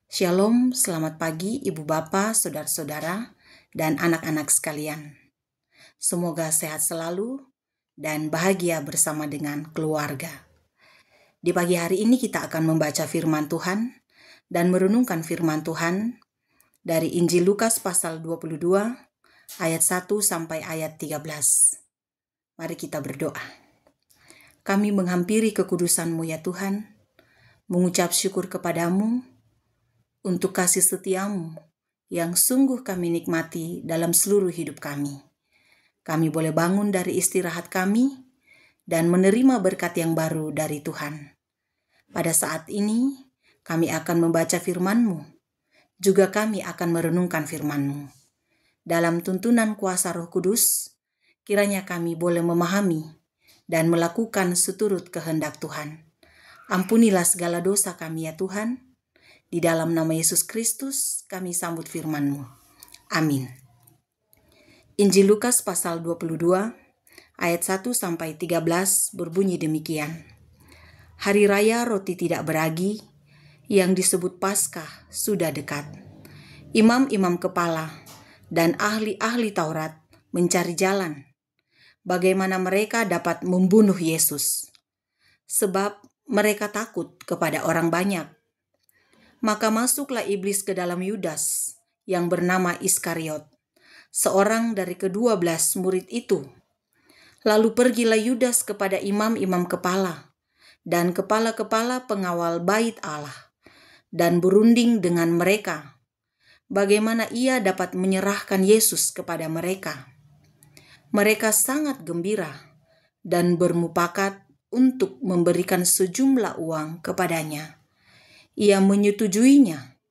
Shalom, selamat pagi Ibu Bapa, Saudara-saudara, dan anak-anak sekalian. Semoga sehat selalu dan bahagia bersama dengan keluarga. Di pagi hari ini kita akan membaca firman Tuhan dan merenungkan firman Tuhan dari Injil Lukas pasal 22 ayat 1 sampai ayat 13. Mari kita berdoa. Kami menghampiri kekudusan-Mu ya Tuhan, mengucap syukur kepadamu untuk kasih setiamu yang sungguh kami nikmati dalam seluruh hidup kami. Kami boleh bangun dari istirahat kami dan menerima berkat yang baru dari Tuhan. Pada saat ini kami akan membaca firman-Mu, juga kami akan merenungkan firman-Mu. Dalam tuntunan kuasa Roh Kudus, kiranya kami boleh memahami dan melakukan seturut kehendak Tuhan. Ampunilah segala dosa kami ya Tuhan. Di dalam nama Yesus Kristus kami sambut firman-Mu. Amin. Injil Lukas pasal 22 ayat 1 sampai 13 berbunyi demikian. Hari raya roti tidak beragi yang disebut Paskah sudah dekat. Imam-imam kepala dan ahli-ahli Taurat mencari jalan bagaimana mereka dapat membunuh Yesus, sebab mereka takut kepada orang banyak. Maka masuklah iblis ke dalam Yudas yang bernama Iskariot, seorang dari ke-12 murid itu. Lalu pergilah Yudas kepada imam-imam kepala dan kepala-kepala pengawal bait Allah dan berunding dengan mereka bagaimana ia dapat menyerahkan Yesus kepada mereka. Mereka sangat gembira dan bermupakat untuk memberikan sejumlah uang kepadanya. Ia menyetujuinya,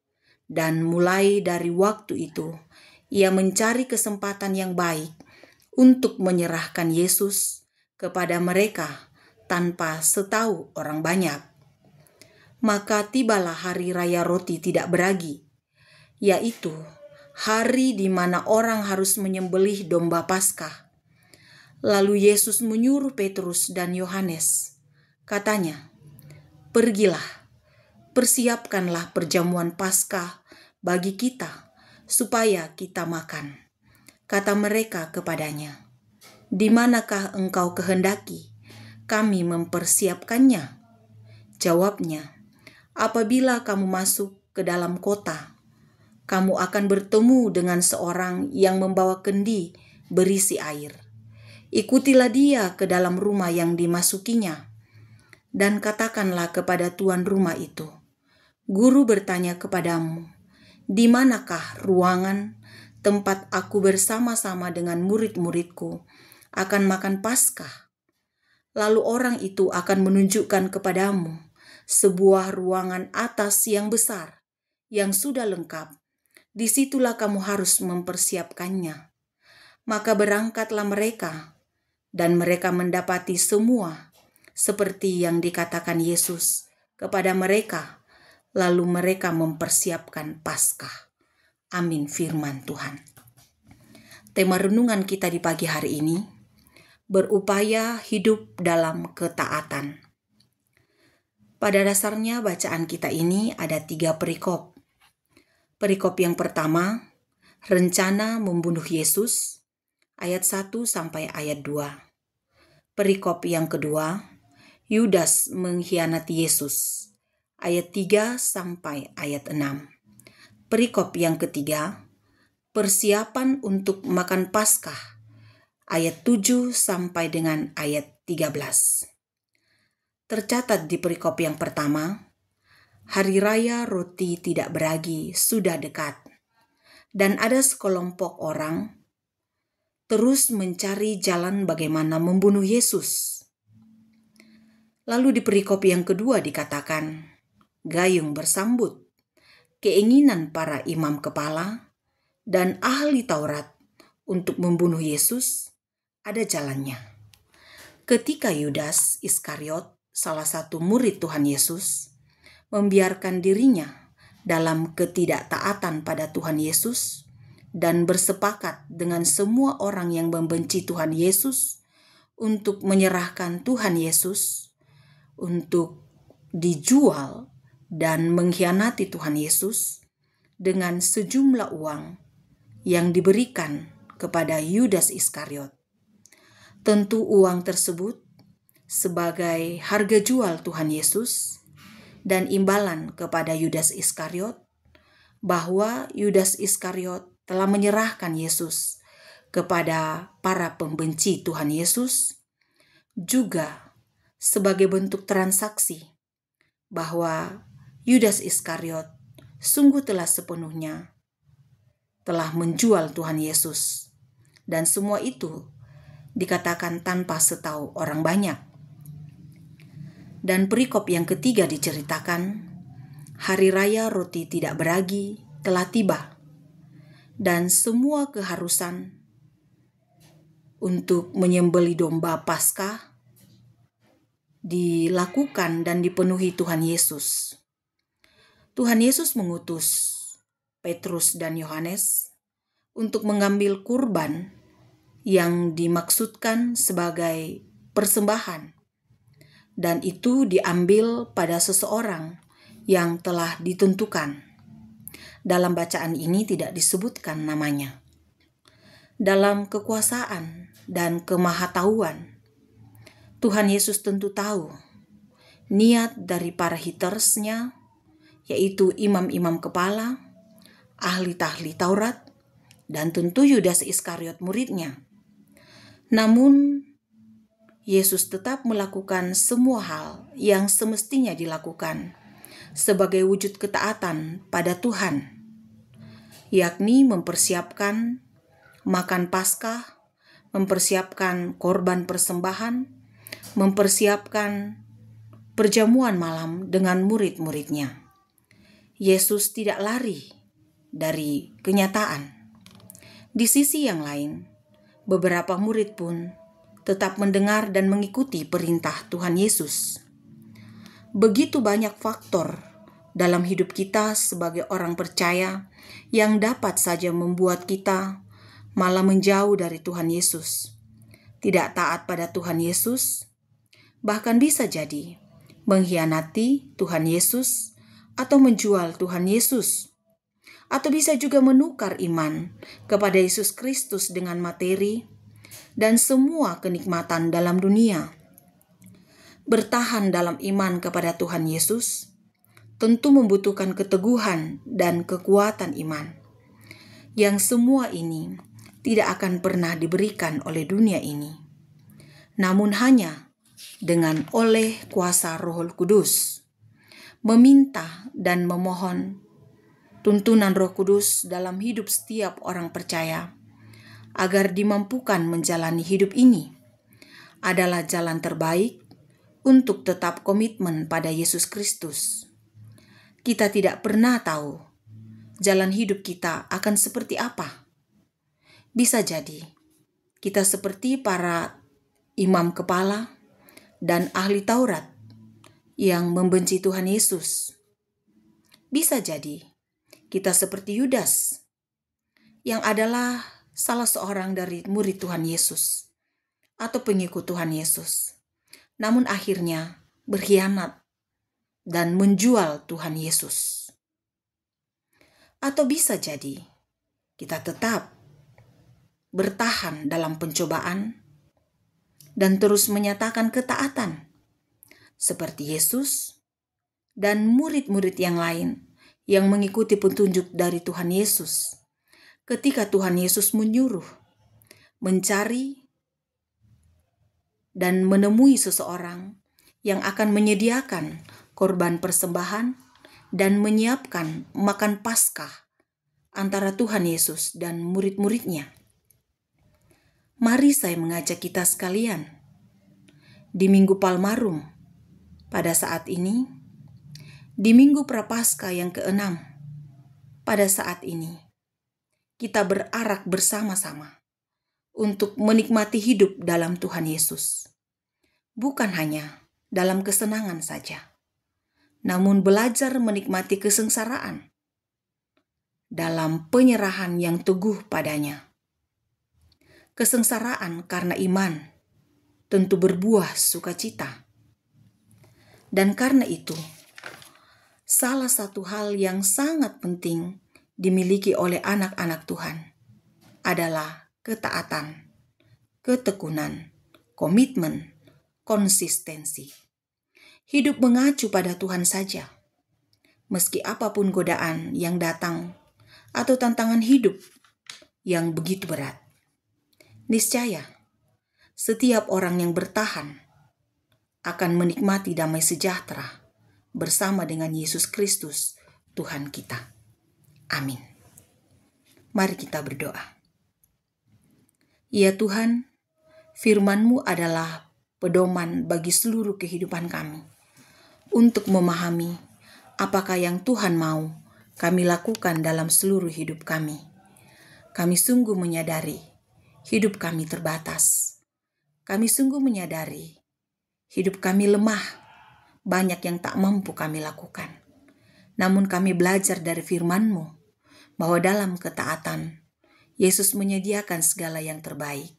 dan mulai dari waktu itu ia mencari kesempatan yang baik untuk menyerahkan Yesus kepada mereka tanpa setahu orang banyak. Maka tibalah hari raya roti tidak beragi, yaitu hari di mana orang harus menyembelih domba Paskah. Lalu Yesus menyuruh Petrus dan Yohanes. Katanya, "Pergilah, persiapkanlah perjamuan Paskah bagi kita, supaya kita makan." Kata mereka kepadanya, "Di manakah engkau kehendaki kami mempersiapkannya?" Jawabnya, "Apabila kamu masuk ke dalam kota, kamu akan bertemu dengan seorang yang membawa kendi berisi air. Ikutilah dia ke dalam rumah yang dimasukinya, dan katakanlah kepada tuan rumah itu, 'Guru bertanya kepadamu, di manakah ruangan tempat aku bersama-sama dengan murid-muridku akan makan Paskah?' Lalu orang itu akan menunjukkan kepadamu sebuah ruangan atas yang besar, yang sudah lengkap. Disitulah kamu harus mempersiapkannya." Maka berangkatlah mereka, dan mereka mendapati semua seperti yang dikatakan Yesus kepada mereka. Lalu mereka mempersiapkan Paskah. Amin, firman Tuhan. Tema renungan kita di pagi hari ini, berupaya hidup dalam ketaatan. Pada dasarnya bacaan kita ini ada 3 perikop. Perikop yang pertama, rencana membunuh Yesus, ayat 1 sampai ayat 2. Perikop yang kedua, Yudas mengkhianati Yesus, ayat 3 sampai ayat 6. Perikop yang ketiga, persiapan untuk makan Paskah, ayat 7 sampai dengan ayat 13. Tercatat di perikop yang pertama, hari raya roti tidak beragi sudah dekat, dan ada sekelompok orang terus mencari jalan bagaimana membunuh Yesus. Lalu di perikop yang kedua dikatakan, gayung bersambut, keinginan para imam kepala dan ahli Taurat untuk membunuh Yesus ada jalannya. Ketika Yudas Iskariot, salah satu murid Tuhan Yesus, membiarkan dirinya dalam ketidaktaatan pada Tuhan Yesus dan bersepakat dengan semua orang yang membenci Tuhan Yesus untuk menyerahkan Tuhan Yesus untuk dijual dan mengkhianati Tuhan Yesus dengan sejumlah uang yang diberikan kepada Yudas Iskariot. Tentu uang tersebut sebagai harga jual Tuhan Yesus dan imbalan kepada Yudas Iskariot bahwa Yudas Iskariot telah menyerahkan Yesus kepada para pembenci Tuhan Yesus, juga sebagai bentuk transaksi bahwa Yudas Iskariot sungguh telah sepenuhnya telah menjual Tuhan Yesus, dan semua itu dikatakan tanpa setahu orang banyak. Dan perikop yang ketiga diceritakan, hari raya roti tidak beragi telah tiba, dan semua keharusan untuk menyembelih domba Paskah dilakukan dan dipenuhi Tuhan Yesus. Tuhan Yesus mengutus Petrus dan Yohanes untuk mengambil kurban yang dimaksudkan sebagai persembahan, dan itu diambil pada seseorang yang telah ditentukan. Dalam bacaan ini tidak disebutkan namanya. Dalam kekuasaan dan kemahatauan, Tuhan Yesus tentu tahu niat dari para hitersnya, yaitu imam-imam kepala, ahli-ahli Taurat, dan tentu Yudas Iskariot muridnya. Namun, Yesus tetap melakukan semua hal yang semestinya dilakukan sebagai wujud ketaatan pada Tuhan, yakni mempersiapkan makan Paskah, mempersiapkan korban persembahan, mempersiapkan perjamuan malam dengan murid-muridnya. Yesus tidak lari dari kenyataan. Di sisi yang lain, beberapa murid pun tetap mendengar dan mengikuti perintah Tuhan Yesus. Begitu banyak faktor dalam hidup kita sebagai orang percaya yang dapat saja membuat kita malah menjauh dari Tuhan Yesus, tidak taat pada Tuhan Yesus, bahkan bisa jadi mengkhianati Tuhan Yesus atau menjual Tuhan Yesus, atau bisa juga menukar iman kepada Yesus Kristus dengan materi dan semua kenikmatan dalam dunia. Bertahan dalam iman kepada Tuhan Yesus tentu membutuhkan keteguhan dan kekuatan iman, yang semua ini tidak akan pernah diberikan oleh dunia ini, namun hanya dengan oleh kuasa Roh Kudus. Meminta dan memohon tuntunan Roh Kudus dalam hidup setiap orang percaya agar dimampukan menjalani hidup ini adalah jalan terbaik untuk tetap komitmen pada Yesus Kristus. Kita tidak pernah tahu jalan hidup kita akan seperti apa. Bisa jadi kita seperti para imam kepala dan ahli Taurat yang membenci Tuhan Yesus. Bisa jadi kita seperti Yudas, yang adalah salah seorang dari murid Tuhan Yesus atau pengikut Tuhan Yesus, namun akhirnya berkhianat dan menjual Tuhan Yesus. Atau bisa jadi kita tetap bertahan dalam pencobaan dan terus menyatakan ketaatan seperti Yesus dan murid-murid yang lain yang mengikuti petunjuk dari Tuhan Yesus ketika Tuhan Yesus menyuruh mencari dan menemui seseorang yang akan menyediakan korban persembahan dan menyiapkan makan Paskah antara Tuhan Yesus dan murid-muridnya. Mari saya mengajak kita sekalian di Minggu Palmarum pada saat ini, di Minggu Prapaskah yang ke-6, pada saat ini, kita berarak bersama-sama untuk menikmati hidup dalam Tuhan Yesus. Bukan hanya dalam kesenangan saja, namun belajar menikmati kesengsaraan dalam penyerahan yang teguh padanya. Kesengsaraan karena iman tentu berbuah sukacita. Dan karena itu, salah satu hal yang sangat penting dimiliki oleh anak-anak Tuhan adalah ketaatan, ketekunan, komitmen, konsistensi. Hidup mengacu pada Tuhan saja. Meski apapun godaan yang datang atau tantangan hidup yang begitu berat. Niscaya, setiap orang yang bertahan akan menikmati damai sejahtera bersama dengan Yesus Kristus, Tuhan kita. Amin. Mari kita berdoa. Ya Tuhan, firman-Mu adalah pedoman bagi seluruh kehidupan kami untuk memahami apakah yang Tuhan mau kami lakukan dalam seluruh hidup kami. Kami sungguh menyadari hidup kami terbatas. Kami sungguh menyadari hidup kami lemah, banyak yang tak mampu kami lakukan. Namun kami belajar dari firman-Mu bahwa dalam ketaatan Yesus menyediakan segala yang terbaik.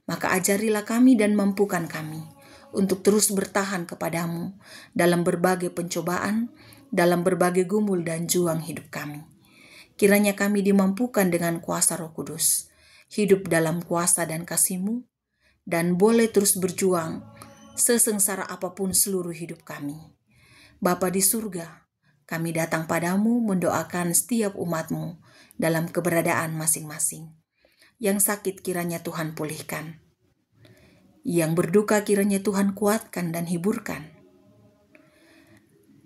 Maka ajarilah kami dan mampukan kami untuk terus bertahan kepadamu dalam berbagai pencobaan, dalam berbagai gumul dan juang hidup kami. Kiranya kami dimampukan dengan kuasa Roh Kudus, hidup dalam kuasa dan kasih-Mu, dan boleh terus berjuang sesengsara apapun seluruh hidup kami. Bapa di surga, kami datang padamu mendoakan setiap umat-Mu dalam keberadaan masing-masing. Yang sakit kiranya Tuhan pulihkan. Yang berduka kiranya Tuhan kuatkan dan hiburkan.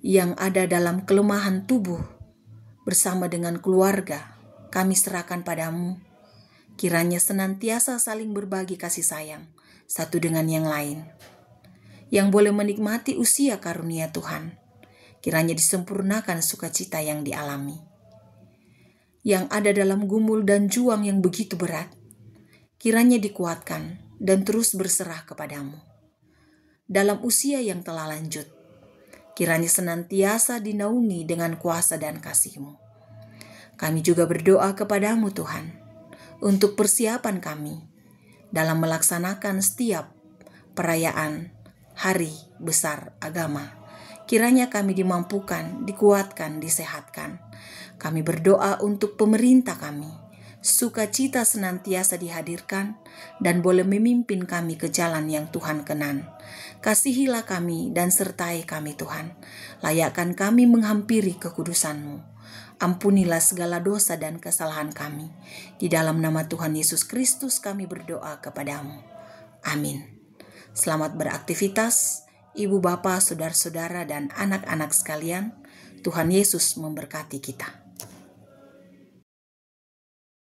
Yang ada dalam kelemahan tubuh bersama dengan keluarga, kami serahkan padamu. Kiranya senantiasa saling berbagi kasih sayang satu dengan yang lain. Yang boleh menikmati usia karunia Tuhan, kiranya disempurnakan sukacita yang dialami. Yang ada dalam gumul dan juang yang begitu berat, kiranya dikuatkan dan terus berserah kepadamu. Dalam usia yang telah lanjut, kiranya senantiasa dinaungi dengan kuasa dan kasih-Mu. Kami juga berdoa kepadamu Tuhan, untuk persiapan kami dalam melaksanakan setiap perayaan hari besar agama. Kiranya kami dimampukan, dikuatkan, disehatkan. Kami berdoa untuk pemerintah kami, sukacita senantiasa dihadirkan dan boleh memimpin kami ke jalan yang Tuhan kenan. Kasihilah kami dan sertai kami Tuhan. Layakkan kami menghampiri kekudusan-Mu. Ampunilah segala dosa dan kesalahan kami. Di dalam nama Tuhan Yesus Kristus kami berdoa kepadamu. Amin. Selamat beraktivitas, Ibu, Bapa, Saudara-saudara, dan anak-anak sekalian. Tuhan Yesus memberkati kita.